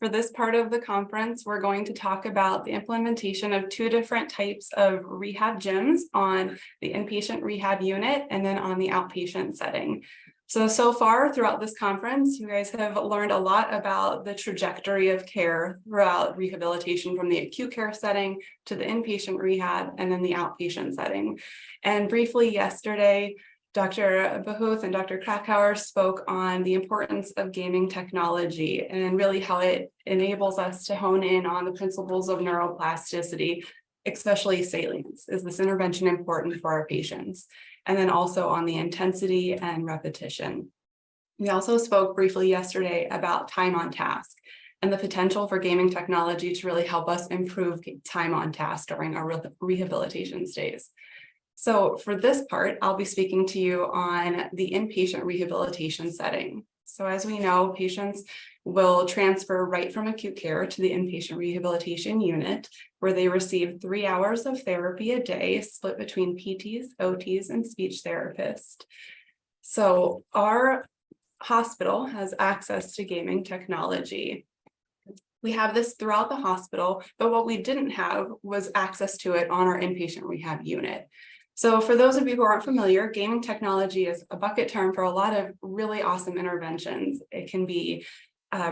For this part of the conference, we're going to talk about the implementation of two different types of rehab gyms on the inpatient rehab unit and then on the outpatient setting. So far throughout this conference, you guys have learned a lot about the trajectory of care throughout rehabilitation from the acute care setting to the inpatient rehab and then the outpatient setting. And briefly yesterday, Dr. Behuth and Dr. Krakauer spoke on the importance of gaming technology and really how it enables us to hone in on the principles of neuroplasticity, especially salience. Is this intervention important for our patients? And then also on the intensity and repetition. We also spoke briefly yesterday about time on task and the potential for gaming technology to really help us improve time on task during our rehabilitation stays. So for this part, I'll be speaking to you on the inpatient rehabilitation setting. So as we know, patients will transfer right from acute care to the inpatient rehabilitation unit, where they receive 3 hours of therapy a day, split between PTs, OTs, and speech therapists. So our hospital has access to gaming technology. We have this throughout the hospital, but what we didn't have was access to it on our inpatient rehab unit. So for those of you who aren't familiar, gaming technology is a bucket term for a lot of really awesome interventions. It can be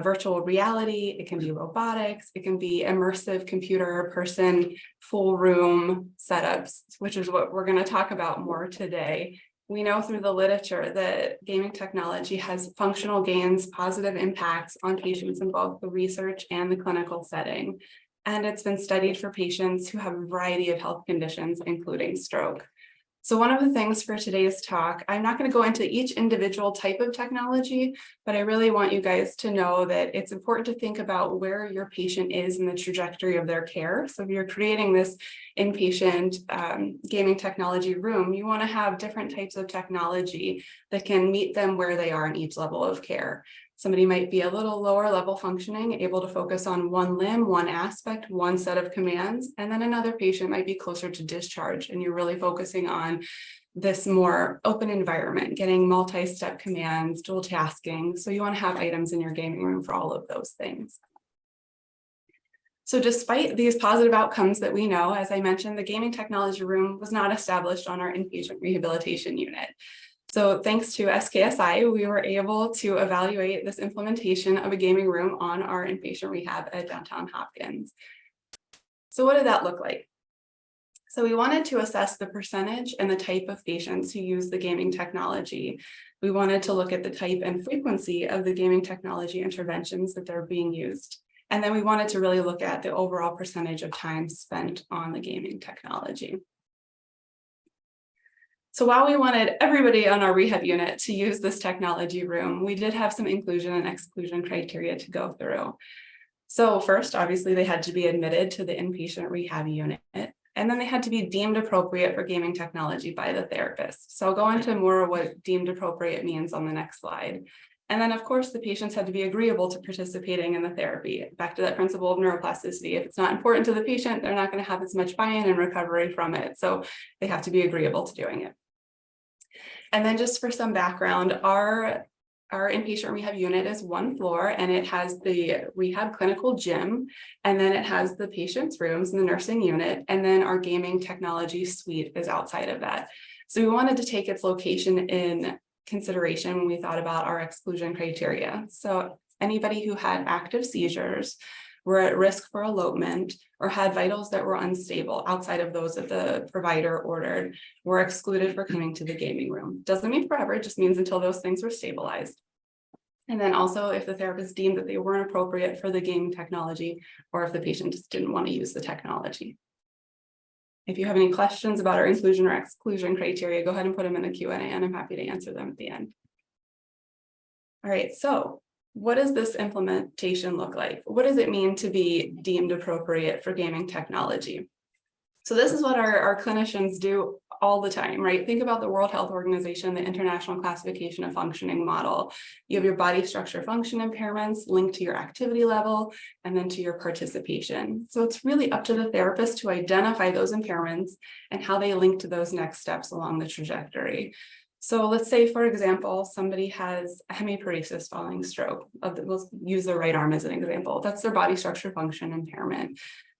virtual reality, it can be robotics, it can be immersive computer person, full room setups, which is what we're going to talk about more today. We know through the literature that gaming technology has functional gains, positive impacts on patients in both the research and the clinical setting. And it's been studied for patients who have a variety of health conditions, including stroke. So one of the things for today's talk, I'm not going to go into each individual type of technology, but I really want you guys to know that it's important to think about where your patient is in the trajectory of their care. So if you're creating this inpatient gaming technology room, you want to have different types of technology that can meet them where they are in each level of care. Somebody might be a little lower level functioning, able to focus on one limb, one aspect, one set of commands, and then another patient might be closer to discharge, and you're really focusing on this more open environment, getting multi-step commands, dual tasking. So you want to have items in your gaming room for all of those things. So despite these positive outcomes that we know, as I mentioned, the gaming technology room was not established on our inpatient rehabilitation unit. So thanks to SKSI, we were able to evaluate this implementation of a gaming room on our inpatient rehab at downtown Hopkins. So what did that look like? So we wanted to assess the percentage and the type of patients who use the gaming technology. We wanted to look at the type and frequency of the gaming technology interventions that they're being used. And then we wanted to really look at the overall percentage of time spent on the gaming technology. So while we wanted everybody on our rehab unit to use this technology room, we did have some inclusion and exclusion criteria to go through. So first, obviously, they had to be admitted to the inpatient rehab unit, and then they had to be deemed appropriate for gaming technology by the therapist. So I'll go into more of what deemed appropriate means on the next slide. And then, of course, the patients had to be agreeable to participating in the therapy. Back to that principle of neuroplasticity. If it's not important to the patient, they're not going to have as much buy-in and recovery from it. So they have to be agreeable to doing it. And then just for some background, our inpatient rehab unit is one floor, and it has the rehab clinical gym, and then it has the patient's rooms in the nursing unit, and then our gaming technology suite is outside of that. So we wanted to take its location in consideration when we thought about our exclusion criteria. So anybody who had active seizures, were at risk for elopement, or had vitals that were unstable outside of those that the provider ordered were excluded for coming to the gaming room. Doesn't mean forever, it just means until those things were stabilized. And then also if the therapist deemed that they weren't appropriate for the gaming technology, or if the patient just didn't want to use the technology. If you have any questions about our inclusion or exclusion criteria, go ahead and put them in the Q&A, and I'm happy to answer them at the end. All right, so what does this implementation look like? What does it mean to be deemed appropriate for gaming technology? So this is what our clinicians do all the time, right? Think about the World Health Organization, the International Classification of Functioning model. You have your body structure function impairments linked to your activity level and then to your participation. So it's really up to the therapist to identify those impairments and how they link to those next steps along the trajectory. So let's say, for example, somebody has a hemiparesis following stroke. Let's use the right arm as an example. That's their body structure function impairment.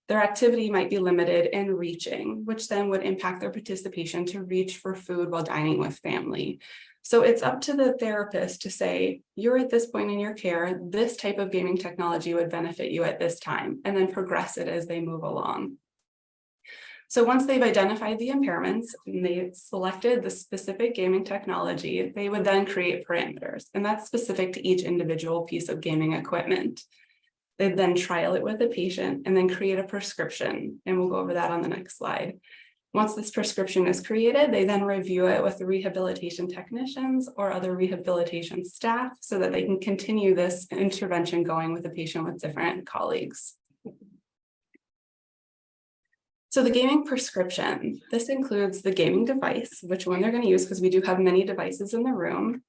Their activity might be limited in reaching, which then would impact their participation to reach for food while dining with family. So it's up to the therapist to say, you're at this point in your care, this type of gaming technology would benefit you at this time, and then progress it as they move along. So once they've identified the impairments and they've selected the specific gaming technology, they would then create parameters, and that's specific to each individual piece of gaming equipment. They'd then trial it with a patient and then create a prescription, and we'll go over that on the next slide. Once this prescription is created, they then review it with the rehabilitation technicians or other rehabilitation staff so that they can continue this intervention going with the patient with different colleagues. So the gaming prescription, this includes the gaming device, which one they're going to use because we do have many devices in the room.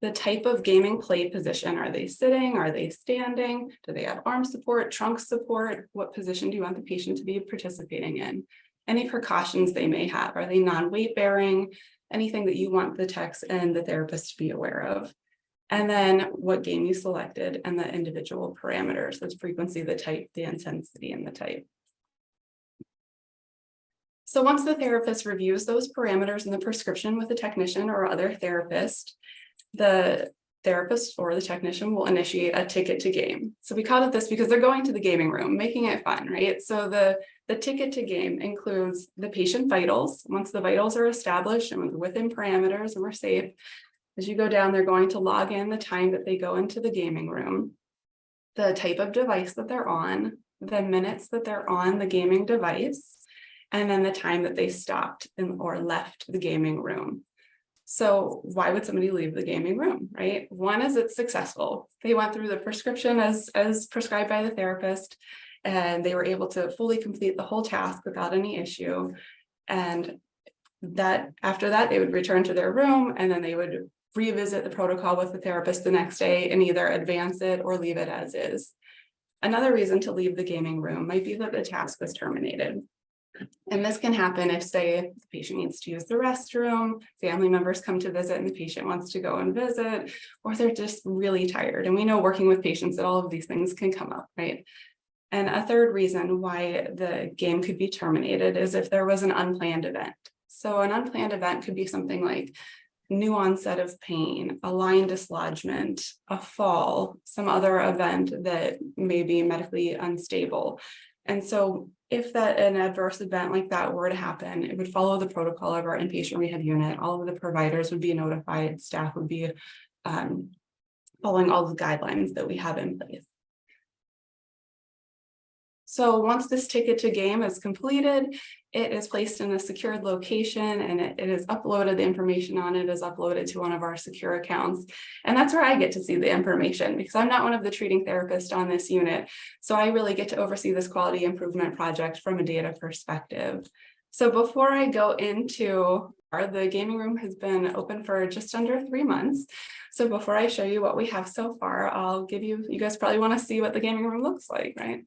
The type of gaming play position, are they sitting? Are they standing? Do they have arm support, trunk support? What position do you want the patient to be participating in? Any precautions they may have, are they non-weight bearing? Anything that you want the techs and the therapist to be aware of. And then what game you selected and the individual parameters, the frequency, the type, the intensity, and the type. So once the therapist reviews those parameters in the prescription with the technician or other therapist, the therapist or the technician will initiate a ticket to game. So we call it this because they're going to the gaming room, making it fun, right? So the ticket to game includes the patient vitals. Once the vitals are established and within parameters and we're safe, as you go down, they're going to log in the time that they go into the gaming room, the type of device that they're on, the minutes that they're on the gaming device, and then the time that they stopped or left the gaming room. So why would somebody leave the gaming room, right? One is it's successful. They went through the prescription as prescribed by the therapist, and they were able to fully complete the whole task without any issue. And that after that, they would return to their room, and then they would revisit the protocol with the therapist the next day and either advance it or leave it as is. Another reason to leave the gaming room might be that the task was terminated. And this can happen if, say, the patient needs to use the restroom, family members come to visit and the patient wants to go and visit, or they're just really tired. And we know working with patients that all of these things can come up, right? And a third reason why the game could be terminated is if there was an unplanned event. So an unplanned event could be something like new onset of pain, a line dislodgement, a fall, some other event that may be medically unstable. And so if an adverse event like that were to happen, it would follow the protocol of our inpatient rehab unit. All of the providers would be notified, staff would be following all the guidelines that we have in place. So once this ticket to game is completed, it is placed in a secured location and it is uploaded. The information on it is uploaded to one of our secure accounts. And that's where I get to see the information because I'm not one of the treating therapists on this unit. So I really get to oversee this quality improvement project from a data perspective. So before I go into the gaming room has been open for just under 3 months. So before I show you what we have so far, I'll give you guys probably want to see what the gaming room looks like, right?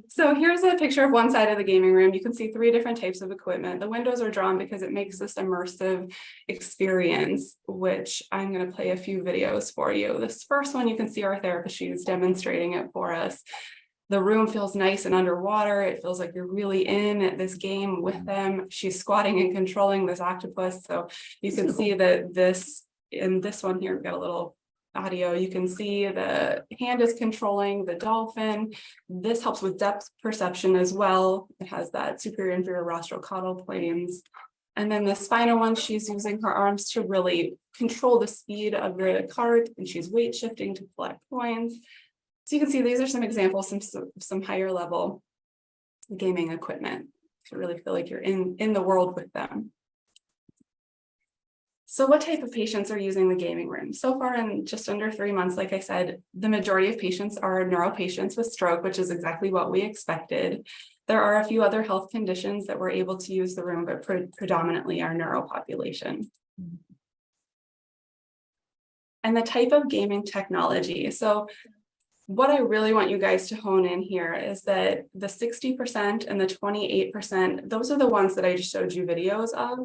So here's a picture of one side of the gaming room. You can see 3 different types of equipment. The windows are drawn because it makes this immersive experience, which I'm going to play a few videos for you. This first one, you can see our therapist, she's demonstrating it for us. The room feels nice and underwater. It feels like you're really in this game with them. She's squatting and controlling this octopus. So you can see that in this one here, we've got a little audio. You can see the hand is controlling the dolphin. This helps with depth perception as well. It has that superior inferior rostral caudal planes. And then this final one, she's using her arms to really control the speed of the cart, and she's weight shifting to collect coins. So you can see these are some examples, some higher level gaming equipment to really feel like you're in the world with them. So what type of patients are using the gaming room? So far in just under 3 months, like I said, the majority of patients are neuro patients with stroke, which is exactly what we expected. There are a few other health conditions that we're able to use the room, but predominantly our neuro population. And the type of gaming technology. So what I really want you guys to hone in here is that the 60% and the 28%, those are the ones that I just showed you videos of.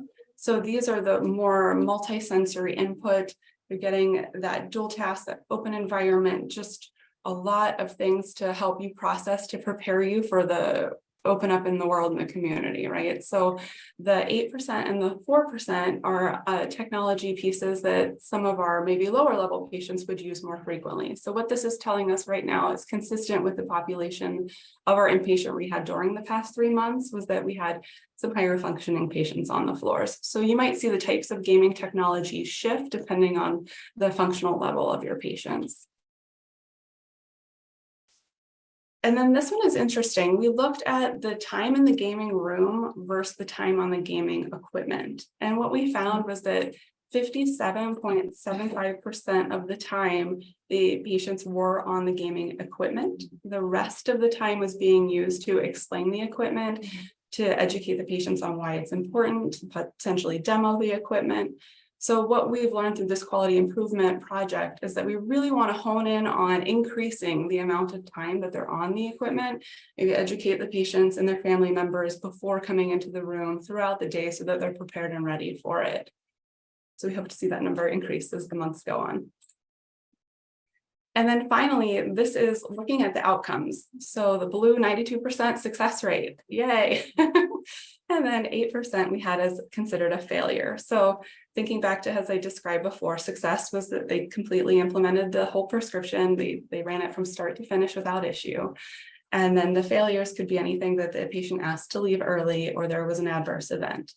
So these are the more multi-sensory input. You're getting that dual task, that open environment, just a lot of things to help you process, to prepare you for the open up in the world and the community, right? So the 8% and the 4% are technology pieces that some of our maybe lower level patients would use more frequently. So what this is telling us right now is consistent with the population of our inpatient rehab during the past 3 months, was that we had some higher functioning patients on the floors. So you might see the types of gaming technology shift depending on the functional level of your patients. And then this one is interesting. We looked at the time in the gaming room versus the time on the gaming equipment. And what we found was that 57.75% of the time, the patients were on the gaming equipment. The rest of the time was being used to explain the equipment, to educate the patients on why it's important, potentially demo the equipment. So what we've learned through this quality improvement project is that we really want to hone in on increasing the amount of time that they're on the equipment, maybe educate the patients and their family members before coming into the room throughout the day so that they're prepared and ready for it. So we hope to see that number increase as the months go on. And then finally, this is looking at the outcomes. So the blue 92% success rate, yay. And then 8% we had as considered a failure. So thinking back to, as I described before, success was that they completely implemented the whole prescription. They ran it from start to finish without issue. And then the failures could be anything that the patient asked to leave early or there was an adverse event.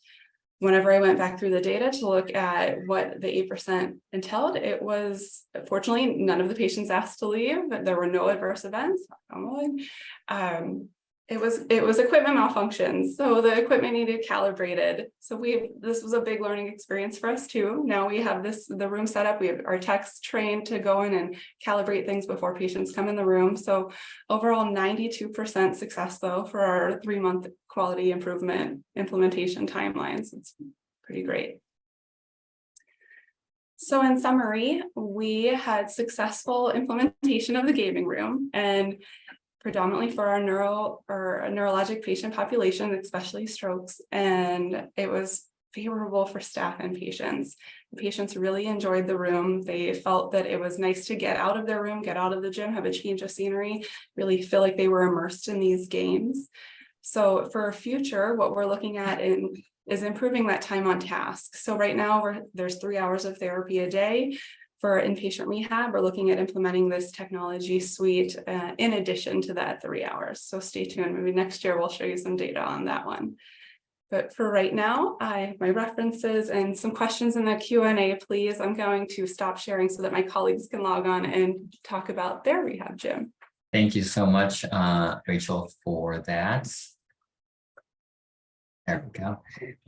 Whenever I went back through the data to look at what the 8% entailed, it was, fortunately, none of the patients asked to leave, but there were no adverse events. It was equipment malfunctions. So the equipment needed calibrated. So this was a big learning experience for us too. Now we have the room set up. We have our techs trained to go in and calibrate things before patients come in the room. So overall 92% success though for our 3-month quality improvement implementation timelines. It's pretty great. So in summary, we had successful implementation of the gaming room, and predominantly for our neurologic patient population, especially strokes, and it was favorable for staff and patients. The patients really enjoyed the room. They felt that it was nice to get out of their room, get out of the gym, have a change of scenery, really feel like they were immersed in these games. So for future, what we're looking at is improving that time on task. So right now there's 3 hours of therapy a day. For inpatient rehab, we're looking at implementing this technology suite in addition to that 3 hours. So stay tuned. Maybe next year we'll show you some data on that one. But for right now, I have my references and some questions in the Q&A, please. I'm going to stop sharing so that my colleagues can log on and talk about their rehab gym. Thank you so much, Rachel, for that. There we go.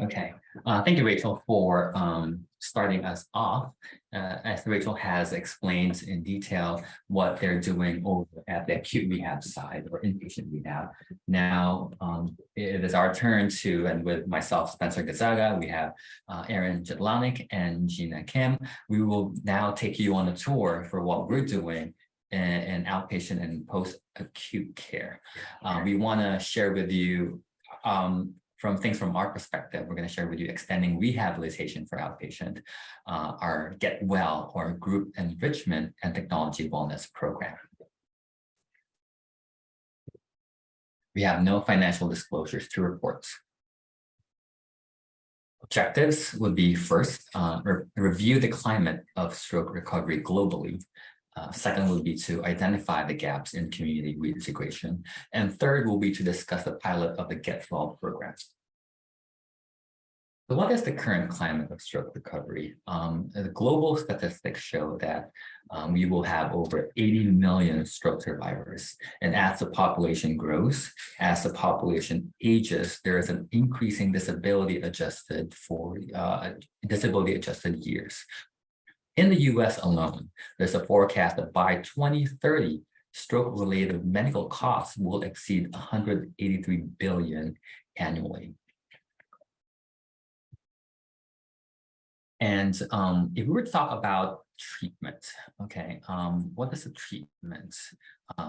Okay. Thank you, Rachel, for starting us off. As Rachel has explained in detail what they're doing over at the acute rehab side or inpatient rehab. Now it is our turn to, and with myself, Spencer Gonzaga, we have Erin Jedlanek and Gina Kim. We will now take you on a tour for what we're doing in outpatient and post-acute care. We want to share with you from our perspective, we're going to share with you extending rehabilitation for outpatient, our Get Well or group enrichment and technology wellness program. We have no financial disclosures to report. Objectives would be first, review the climate of stroke recovery globally. Second will be to identify the gaps in community reintegration. And third will be to discuss the pilot of the Get Well program. So what is the current climate of stroke recovery? The global statistics show that we will have over 80 million stroke survivors. And as the population grows, as the population ages, there is an increasing disability adjusted years. In the US alone, there's a forecast that by 2030, stroke-related medical costs will exceed $183 billion annually. And if we were to talk about treatment, okay, what does the treatment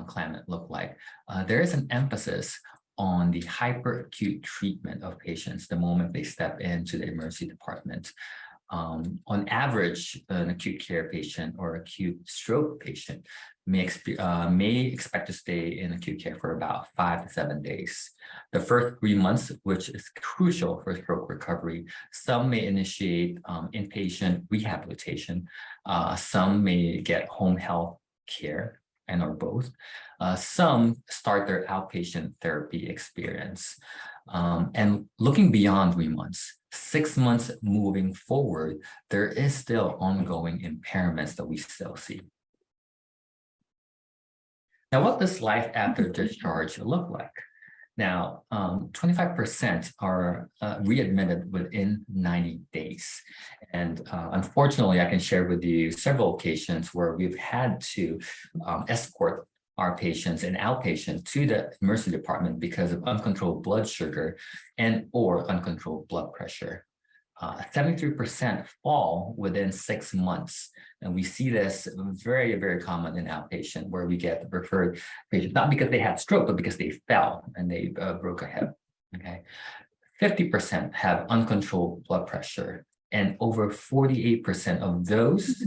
climate look like? There is an emphasis on the hyperacute treatment of patients the moment they step into the emergency department. On average, an acute care patient or acute stroke patient may expect to stay in acute care for about 5 to 7 days. The first 3 months, which is crucial for stroke recovery, some may initiate inpatient rehabilitation. Some may get home health care and or both. Some start their outpatient therapy experience. And looking beyond 3 months, 6 months moving forward, there is still ongoing impairments that we still see. Now, what does life after discharge look like? Now, 25% are readmitted within 90 days. And unfortunately, I can share with you several occasions where we've had to escort our patients and outpatients to the emergency department because of uncontrolled blood sugar and or uncontrolled blood pressure. 73% fall within 6 months. And we see this very, very common in outpatient where we get referred patients, not because they had stroke, but because they fell and they broke a hip, okay? 50% have uncontrolled blood pressure, and over 48% of those,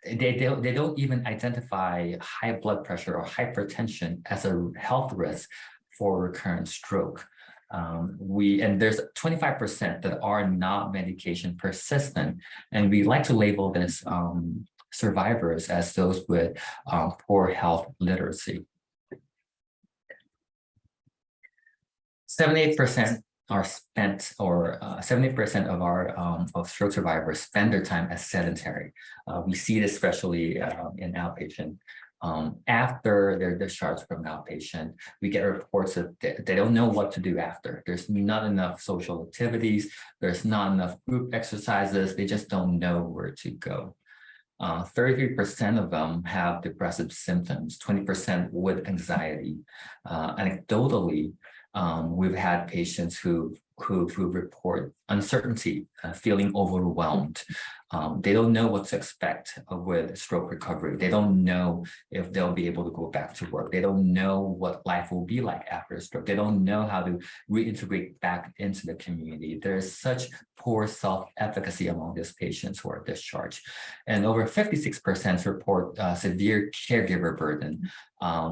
they don't even identify high blood pressure or hypertension as a health risk for recurrent stroke. And there's 25% that are not medication persistent, and we like to label this survivors as those with poor health literacy. 78% are spent, or 70% of our of stroke survivors spend their time as sedentary. We see this especially in outpatient. After they're discharged from outpatient, we get reports that they don't know what to do after. There's not enough social activities. There's not enough group exercises. They just don't know where to go. 33% of them have depressive symptoms, 20% with anxiety. Anecdotally, we've had patients who report uncertainty, feeling overwhelmed. They don't know what to expect with stroke recovery. They don't know if they'll be able to go back to work. They don't know what life will be like after a stroke. They don't know how to reintegrate back into the community. There's such poor self-efficacy among these patients who are discharged. And over 56% report severe caregiver burden.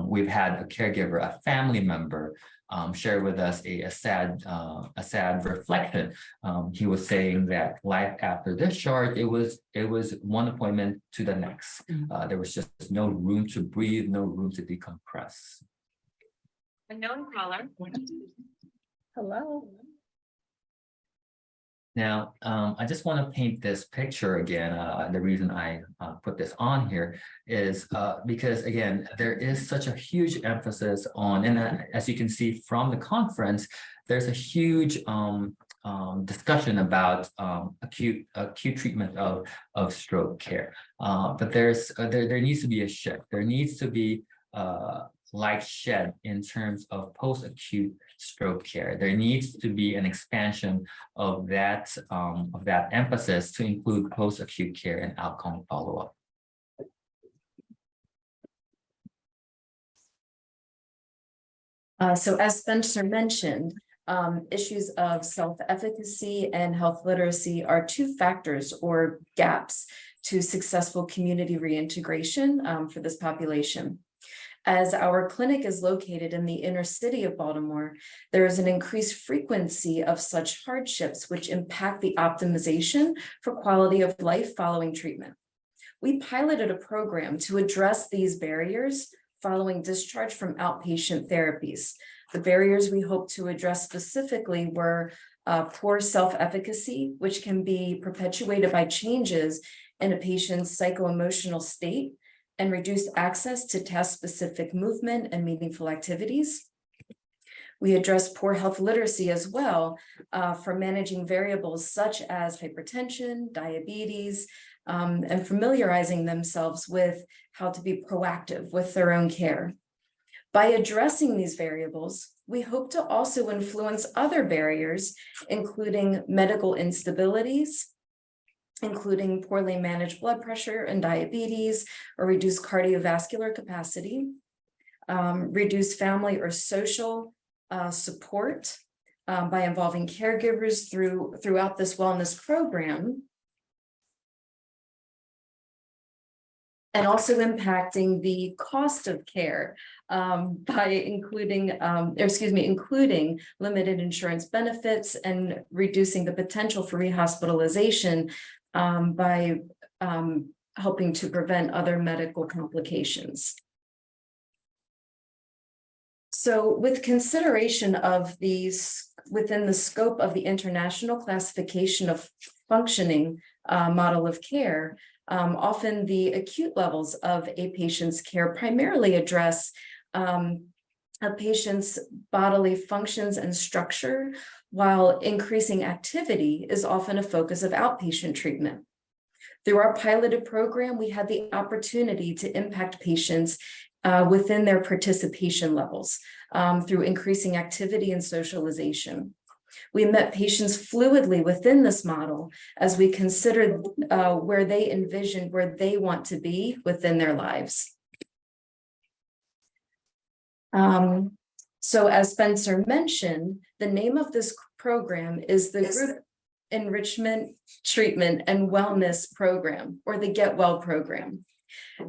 We've had a caregiver, a family member, share with us a sad reflection. He was saying that life after discharge, it was one appointment to the next. There was just no room to breathe, no room to decompress. Unknown caller. Hello. Now, I just want to paint this picture again. The reason I put this on here is because, again, there is such a huge emphasis on, and as you can see from the conference, there's a huge discussion about acute treatment of stroke care. But there needs to be a shift. There needs to be light shed in terms of post-acute stroke care. There needs to be an expansion of that emphasis to include post-acute care and outcome follow-up. So as Spencer mentioned, issues of self-efficacy and health literacy are two factors or gaps to successful community reintegration for this population. As our clinic is located in the inner city of Baltimore, there is an increased frequency of such hardships which impact the optimization for quality of life following treatment. We piloted a program to address these barriers following discharge from outpatient therapies. The barriers we hope to address specifically were poor self-efficacy, which can be perpetuated by changes in a patient's psycho-emotional state, and reduced access to task-specific movement and meaningful activities. We address poor health literacy as well for managing variables such as hypertension, diabetes, and familiarizing themselves with how to be proactive with their own care. By addressing these variables, we hope to also influence other barriers, including medical instabilities, including poorly managed blood pressure and diabetes, or reduced cardiovascular capacity, reduced family or social support by involving caregivers throughout this wellness program. And also impacting the cost of care by including limited insurance benefits and reducing the potential for rehospitalization by helping to prevent other medical complications. So with consideration of these within the scope of the International Classification of Functioning model of care, often the acute levels of a patient's care primarily address a patient's bodily functions and structure, while increasing activity is often a focus of outpatient treatment. Through our piloted program, we had the opportunity to impact patients within their participation levels through increasing activity and socialization. We met patients fluidly within this model as we considered where they envisioned where they want to be within their lives. So as Spencer mentioned, the name of this program is the Group Enrichment, Treatment, and Wellness Program, or the Get Well program.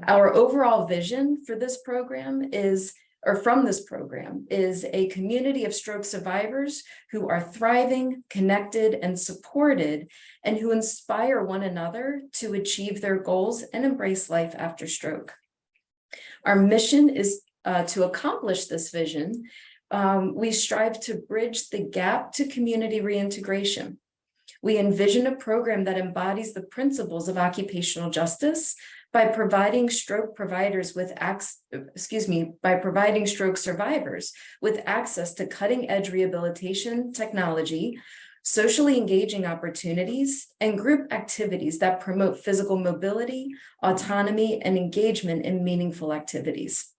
Our overall vision for this program is a community of stroke survivors who are thriving, connected, and supported, and who inspire one another to achieve their goals and embrace life after stroke. Our mission is to accomplish this vision. We strive to bridge the gap to community reintegration. We envision a program that embodies the principles of occupational justice by providing stroke survivors with access to cutting-edge rehabilitation technology, socially engaging opportunities, and group activities that promote physical mobility, autonomy, and engagement in meaningful activities.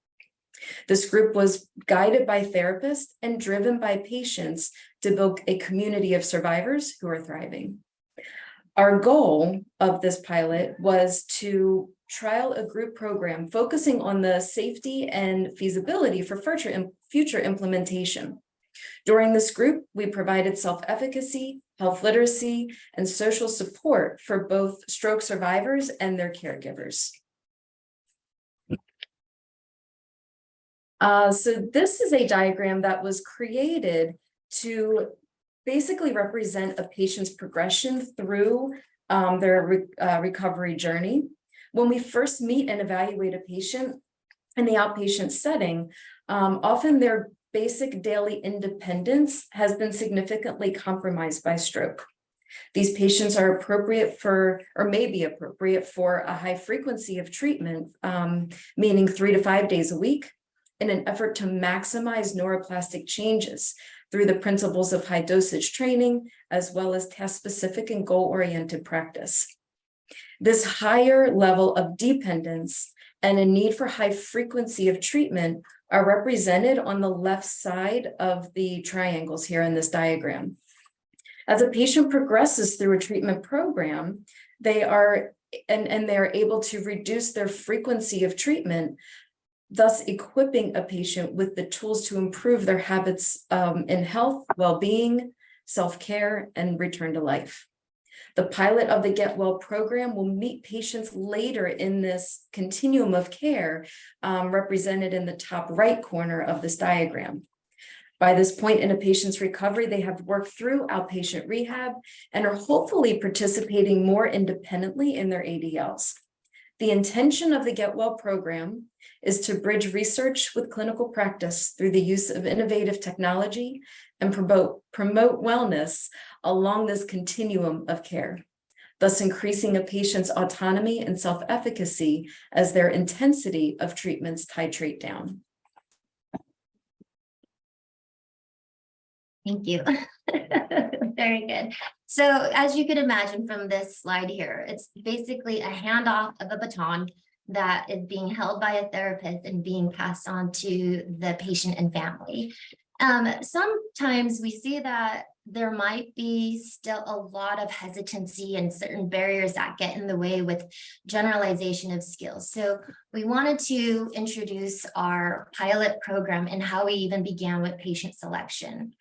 This group was guided by therapists and driven by patients to build a community of survivors who are thriving. Our goal of this pilot was to trial a group program focusing on the safety and feasibility for future implementation. During this group, we provided self-efficacy, health literacy, and social support for both stroke survivors and their caregivers. So this is a diagram that was created to basically represent a patient's progression through their recovery journey. When we first meet and evaluate a patient in the outpatient setting, often their basic daily independence has been significantly compromised by stroke. These patients are appropriate for, or may be appropriate for, a high frequency of treatment, meaning 3 to 5 days a week, in an effort to maximize neuroplastic changes through the principles of high dosage training, as well as task-specific and goal-oriented practice. This higher level of dependence and a need for high frequency of treatment are represented on the left side of the triangles here in this diagram. As a patient progresses through a treatment program, they are able to reduce their frequency of treatment, thus equipping a patient with the tools to improve their habits in health, well-being, self-care, and return to life. The pilot of the Get Well program will meet patients later in this continuum of care, represented in the top right corner of this diagram. By this point in a patient's recovery, they have worked through outpatient rehab and are hopefully participating more independently in their ADLs. The intention of the Get Well program is to bridge research with clinical practice through the use of innovative technology and promote wellness along this continuum of care, thus increasing a patient's autonomy and self-efficacy as their intensity of treatments titrate down. Thank you. Very good. So as you could imagine from this slide here, it's basically a handoff of a baton that is being held by a therapist and being passed on to the patient and family. Sometimes we see that there might be still a lot of hesitancy and certain barriers that get in the way with generalization of skills. So we wanted to introduce our pilot program and how we even began with patient selection.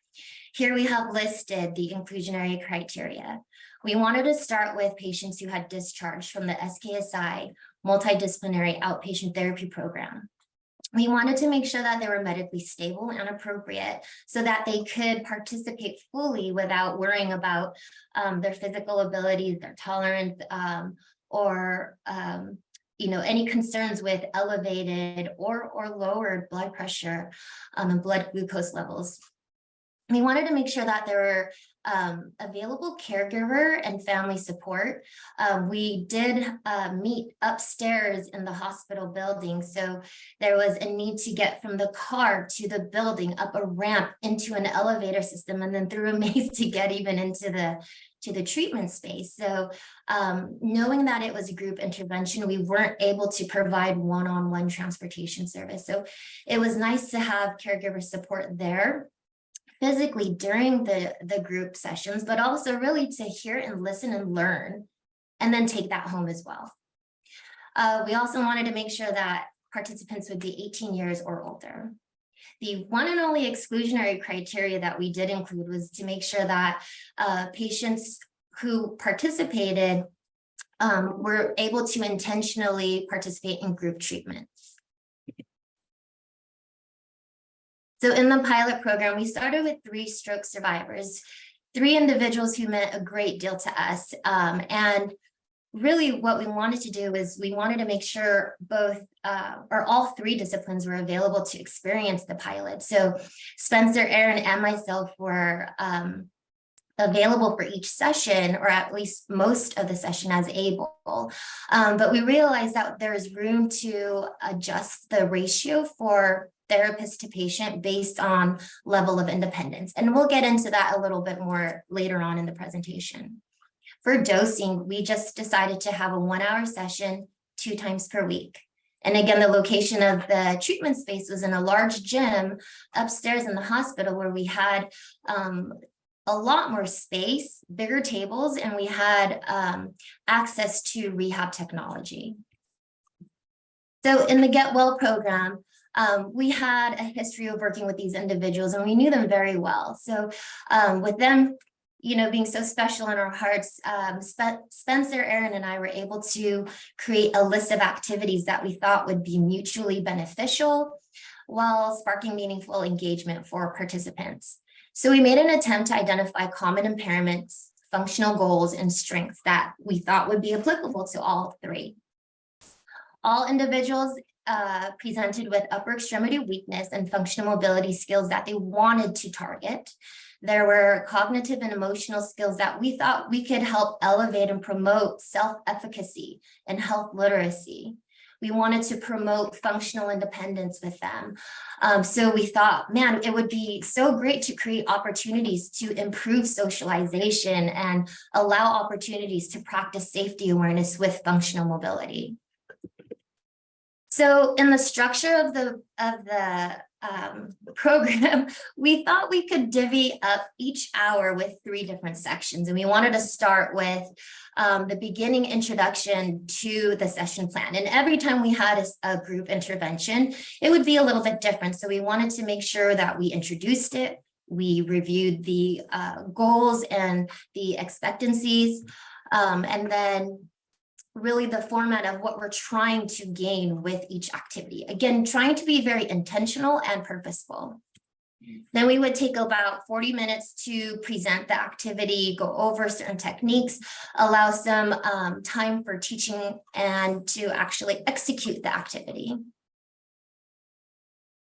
Here we have listed the inclusionary criteria. We wanted to start with patients who had discharged from the SKSI multidisciplinary outpatient therapy program. We wanted to make sure that they were medically stable and appropriate so that they could participate fully without worrying about their physical abilities, their tolerance, or any concerns with elevated or lowered blood pressure and blood glucose levels. We wanted to make sure that there were available caregiver and family support. We did meet upstairs in the hospital building, so there was a need to get from the car to the building, up a ramp into an elevator system, and then through a maze to get even into the treatment space. So knowing that it was a group intervention, we weren't able to provide one-on-one transportation service. So it was nice to have caregiver support there physically during the group sessions, but also really to hear and listen and learn, and then take that home as well. We also wanted to make sure that participants would be 18 years or older. The one and only exclusionary criteria that we did include was to make sure that patients who participated were able to intentionally participate in group treatment. So in the pilot program, we started with 3 stroke survivors, 3 individuals who meant a great deal to us. And really what we wanted to do is we wanted to make sure both or all 3 disciplines were available to experience the pilot. So Spencer, Erin, and myself were available for each session, or at least most of the session as able. But we realized that there's room to adjust the ratio for therapist to patient based on level of independence. And we'll get into that a little bit more later on in the presentation. For dosing, we just decided to have a 1-hour session 2 times per week. And again, the location of the treatment space was in a large gym upstairs in the hospital where we had a lot more space, bigger tables, and we had access to rehab technology. So in the Get Well program, we had a history of working with these individuals and we knew them very well. So with them, being so special in our hearts, Spencer, Erin, and I were able to create a list of activities that we thought would be mutually beneficial while sparking meaningful engagement for participants. So we made an attempt to identify common impairments, functional goals, and strengths that we thought would be applicable to all 3. All individuals presented with upper extremity weakness and functional mobility skills that they wanted to target. There were cognitive and emotional skills that we thought we could help elevate and promote self-efficacy and health literacy. We wanted to promote functional independence with them. So we thought, man, it would be so great to create opportunities to improve socialization and allow opportunities to practice safety awareness with functional mobility. So in the structure of the program, we thought we could divvy up each hour with 3 different sections. And we wanted to start with the beginning introduction to the session plan. And every time we had a group intervention, it would be a little bit different. So we wanted to make sure that we introduced it. We reviewed the goals and the expectancies, and then really the format of what we're trying to gain with each activity. Again, trying to be very intentional and purposeful. Then we would take about 40 minutes to present the activity, go over certain techniques, allow some time for teaching and to actually execute the activity.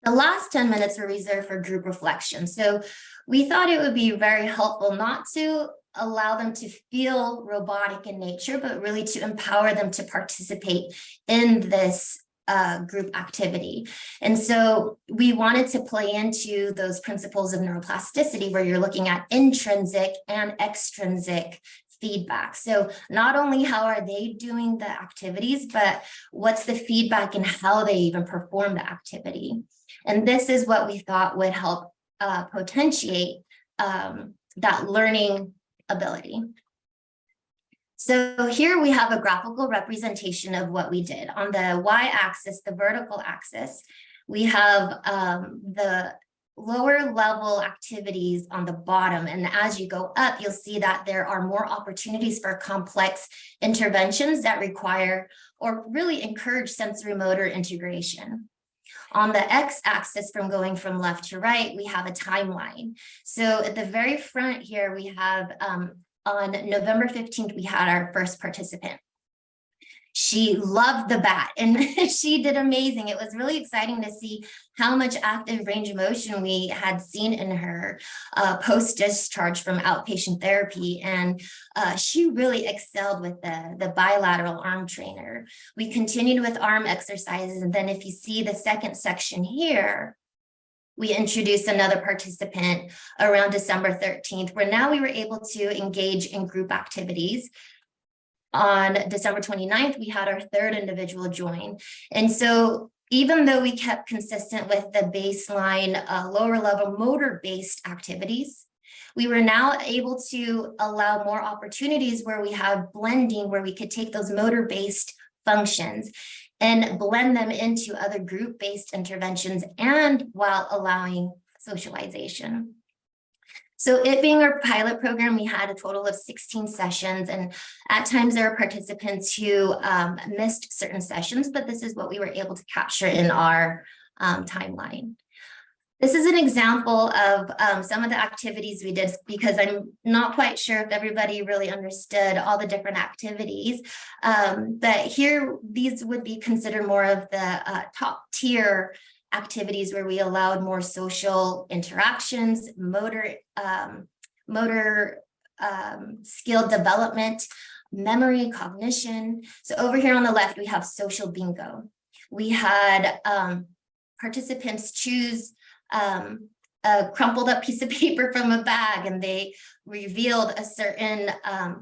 The last 10 minutes were reserved for group reflection. So we thought it would be very helpful not to allow them to feel robotic in nature, but really to empower them to participate in this group activity. And so we wanted to play into those principles of neuroplasticity where you're looking at intrinsic and extrinsic feedback. So not only how are they doing the activities, but what's the feedback and how they even perform the activity. And this is what we thought would help potentiate that learning ability. So here we have a graphical representation of what we did. On the y-axis, the vertical axis, we have the lower level activities on the bottom. And as you go up, you'll see that there are more opportunities for complex interventions that require or really encourage sensory motor integration. On the x-axis, from going from left to right, we have a timeline. So at the very front here, we have on November 15th, we had our first participant. She loved the bat and she did amazing. It was really exciting to see how much active range of motion we had seen in her post-discharge from outpatient therapy. And she really excelled with the bilateral arm trainer. We continued with arm exercises. And then if you see the second section here, we introduced another participant around December 13th, where now we were able to engage in group activities. On December 29th, we had our third individual join. And so even though we kept consistent with the baseline lower level motor-based activities, we were now able to allow more opportunities where we have blending, where we could take those motor-based functions and blend them into other group-based interventions, and while allowing socialization. So it being our pilot program, we had a total of 16 sessions, and at times there are participants who missed certain sessions, but this is what we were able to capture in our timeline. This is an example of some of the activities we did, because I'm not quite sure if everybody really understood all the different activities. But here, these would be considered more of the top tier activities where we allowed more social interactions, motor skill development, memory, cognition. So over here on the left, we have social bingo. We had participants choose a crumpled up piece of paper from a bag, and they revealed a certain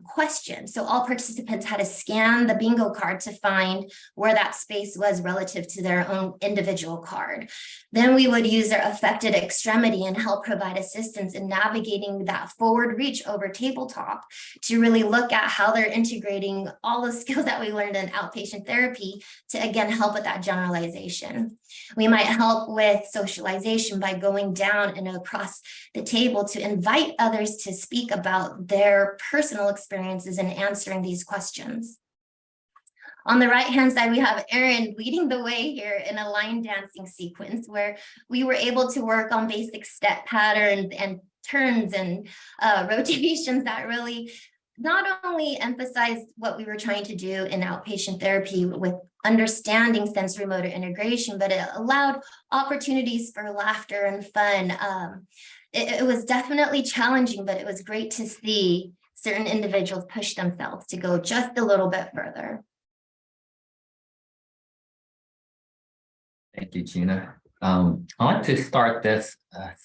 question. So all participants had to scan the bingo card to find where that space was relative to their own individual card. Then we would use their affected extremity and help provide assistance in navigating that forward reach over tabletop to really look at how they're integrating all the skills that we learned in outpatient therapy to, again, help with that generalization. We might help with socialization by going down and across the table to invite others to speak about their personal experiences in answering these questions. On the right-hand side, we have Erin leading the way here in a line dancing sequence where we were able to work on basic step patterns and turns and rotations that really not only emphasized what we were trying to do in outpatient therapy with understanding sensory motor integration, but it allowed opportunities for laughter and fun. It was definitely challenging, but it was great to see certain individuals push themselves to go just a little bit further. Thank you, Gina. I'd like to start this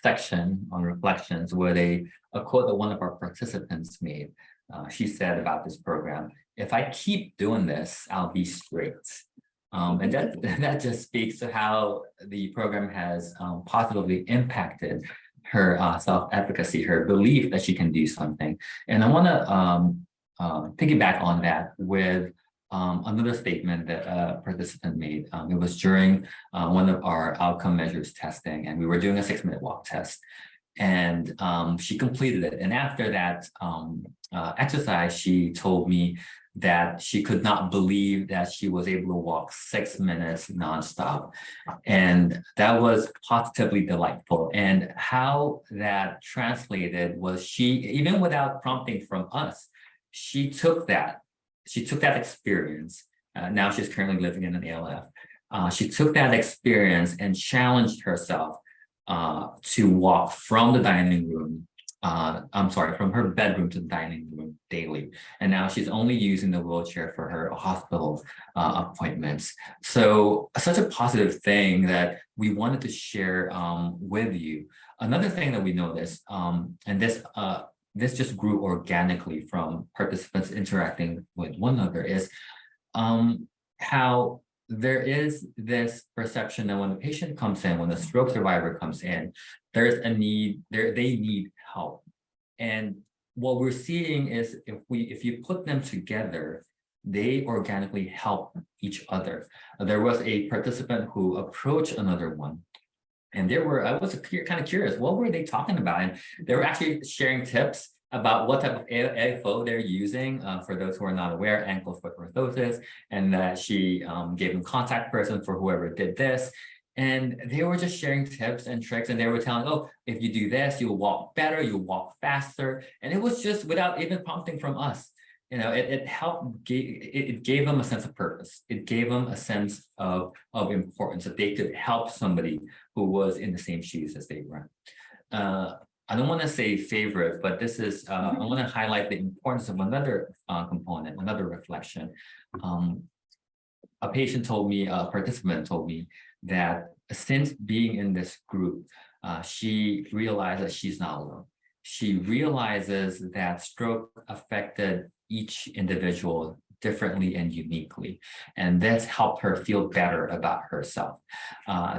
section on reflections with a quote that one of our participants made. She said about this program, "If I keep doing this, I'll be straight." And that just speaks to how the program has positively impacted her self-efficacy, her belief that she can do something. And I want to piggyback on that with another statement that a participant made. It was during one of our outcome measures testing, and we were doing a 6-minute walk test. And she completed it. And after that exercise, she told me that she could not believe that she was able to walk 6 minutes nonstop. And that was positively delightful. And how that translated was she, even without prompting from us, she took that experience. Now she's currently living in an ALF. She took that experience and challenged herself to walk from the dining room, from her bedroom to the dining room daily. And now she's only using the wheelchair for her hospital appointments. So such a positive thing that we wanted to share with you. Another thing that we noticed, and this just grew organically from participants interacting with one another, is how there is this perception that when the patient comes in, when the stroke survivor comes in, there's a need, they need help. And what we're seeing is if you put them together, they organically help each other. There was a participant who approached another one. And I was kind of curious, what were they talking about? And they were actually sharing tips about what type of AFO they're using for those who are not aware, ankle foot orthosis, and that she gave them contact person for whoever did this. And they were just sharing tips and tricks, and they were telling, oh, if you do this, you'll walk better, you'll walk faster. And it was just without even prompting from us. You know, it helped, it gave them a sense of purpose. It gave them a sense of importance, that they could help somebody who was in the same shoes as they were. I don't want to say favorite, but this is, I want to highlight the importance of another component, another reflection. A patient told me, a participant told me that since being in this group, she realized that she's not alone. She realizes that stroke affected each individual differently and uniquely, and this helped her feel better about herself.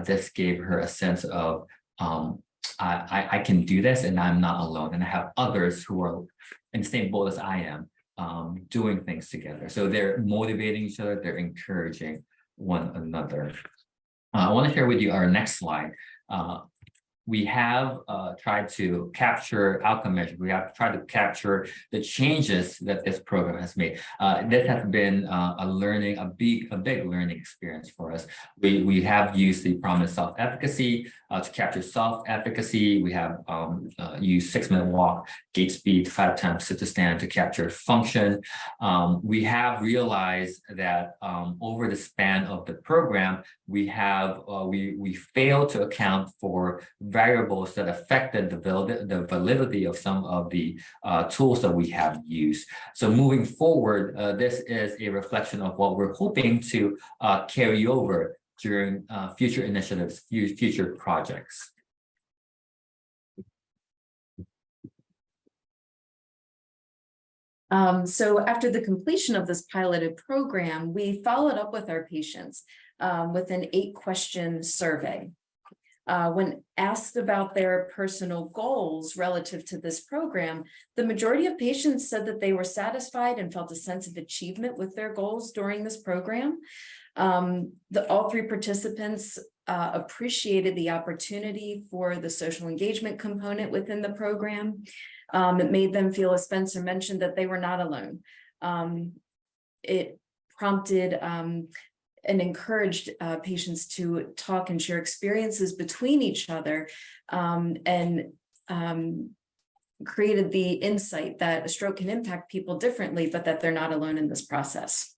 This gave her a sense of, I can do this and I'm not alone, and I have others who are in the same boat as I am, doing things together. So they're motivating each other, they're encouraging one another. I want to share with you our next slide. We have tried to capture outcome measures. We have tried to capture the changes that this program has made. This has been a big learning experience for us. We have used the promise self-efficacy to capture self-efficacy. We have used 6-minute walk, gait speed, 5 times sit to stand to capture function. We have realized that over the span of the program, we have we failed to account for variables that affected the validity of some of the tools that we have used. So moving forward, this is a reflection of what we're hoping to carry over during future initiatives, future projects. So after the completion of this piloted program, we followed up with our patients with an 8-question survey. When asked about their personal goals relative to this program, the majority of patients said that they were satisfied and felt a sense of achievement with their goals during this program. All 3 participants appreciated the opportunity for the social engagement component within the program. It made them feel, as Spencer mentioned, that they were not alone. It prompted and encouraged patients to talk and share experiences between each other, and created the insight that a stroke can impact people differently, but that they're not alone in this process.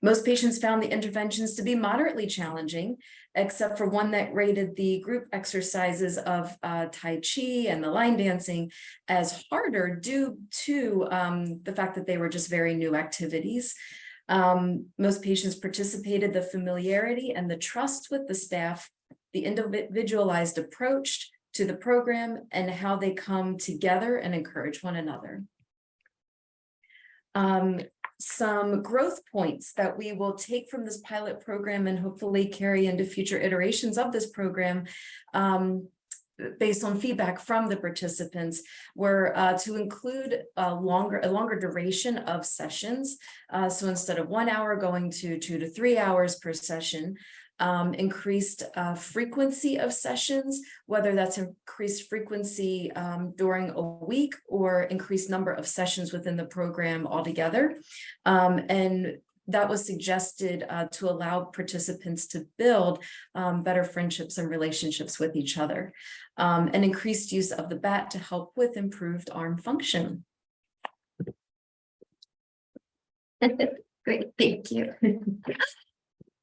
Most patients found the interventions to be moderately challenging, except for one that rated the group exercises of Tai Chi and the line dancing as harder due to the fact that they were just very new activities. Most patients participated the familiarity and the trust with the staff, the individualized approach to the program, and how they come together and encourage one another. Some growth points that we will take from this pilot program and hopefully carry into future iterations of this program, based on feedback from the participants, were to include a longer duration of sessions. So instead of 1 hour, going to 2 to 3 hours per session. Increased frequency of sessions, whether that's increased frequency during a week or increased number of sessions within the program altogether. And that was suggested to allow participants to build better friendships and relationships with each other. And increased use of the bat to help with improved arm function. Great, thank you.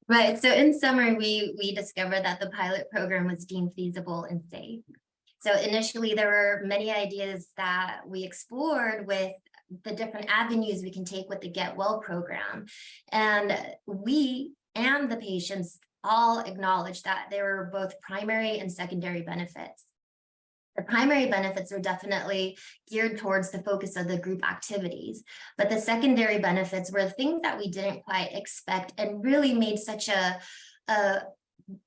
Right, so in summary, we discovered that the pilot program was deemed feasible and safe. So initially, there were many ideas that we explored with the different avenues we can take with the Get Well program. And we and the patients all acknowledged that there were both primary and secondary benefits. The primary benefits were definitely geared towards the focus of the group activities, but the secondary benefits were things that we didn't quite expect and really made such a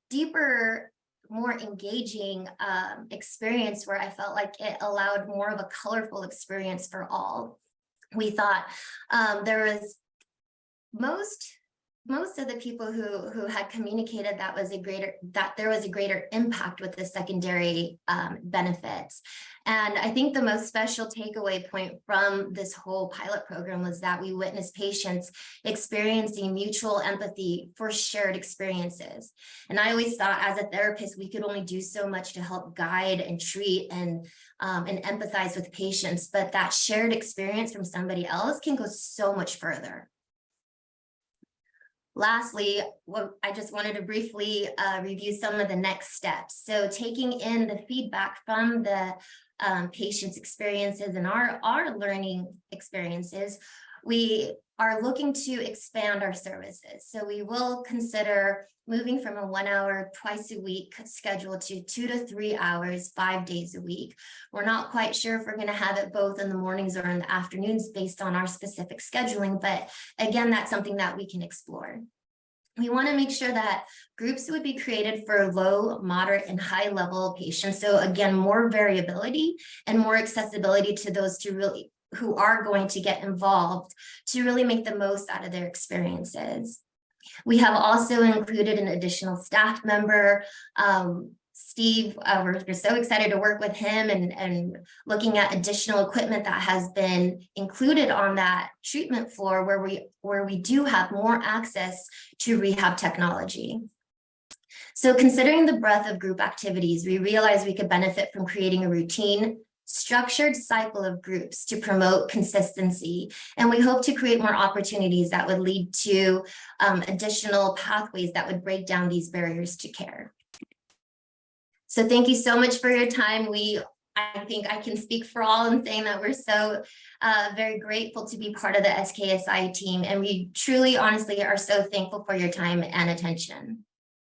deeper, more engaging experience where I felt like it allowed more of a colorful experience for all. We thought there was most of the people who had communicated that there was a greater impact with the secondary benefits. And I think the most special takeaway point from this whole pilot program was that we witnessed patients experiencing mutual empathy for shared experiences. And I always thought as a therapist, we could only do so much to help guide and treat and empathize with patients, but that shared experience from somebody else can go so much further. Lastly, I just wanted to briefly review some of the next steps. So taking in the feedback from the patients' experiences and our learning experiences, we are looking to expand our services. So we will consider moving from a 1 hour twice a week schedule to 2 to 3 hours, 5 days a week. We're not quite sure if we're going to have it both in the mornings or in the afternoons based on our specific scheduling, but again, that's something that we can explore. We want to make sure that groups would be created for low, moderate, and high level patients. So again, more variability and more accessibility to those who are going to get involved to really make the most out of their experiences. We have also included an additional staff member, Steve. We're so excited to work with him and looking at additional equipment that has been included on that treatment floor where we do have more access to rehab technology. So considering the breadth of group activities, we realized we could benefit from creating a routine, structured cycle of groups to promote consistency. And we hope to create more opportunities that would lead to additional pathways that would break down these barriers to care. So thank you so much for your time. I think I can speak for all in saying that we're so very grateful to be part of the SKSI team. And we truly, honestly, are so thankful for your time and attention.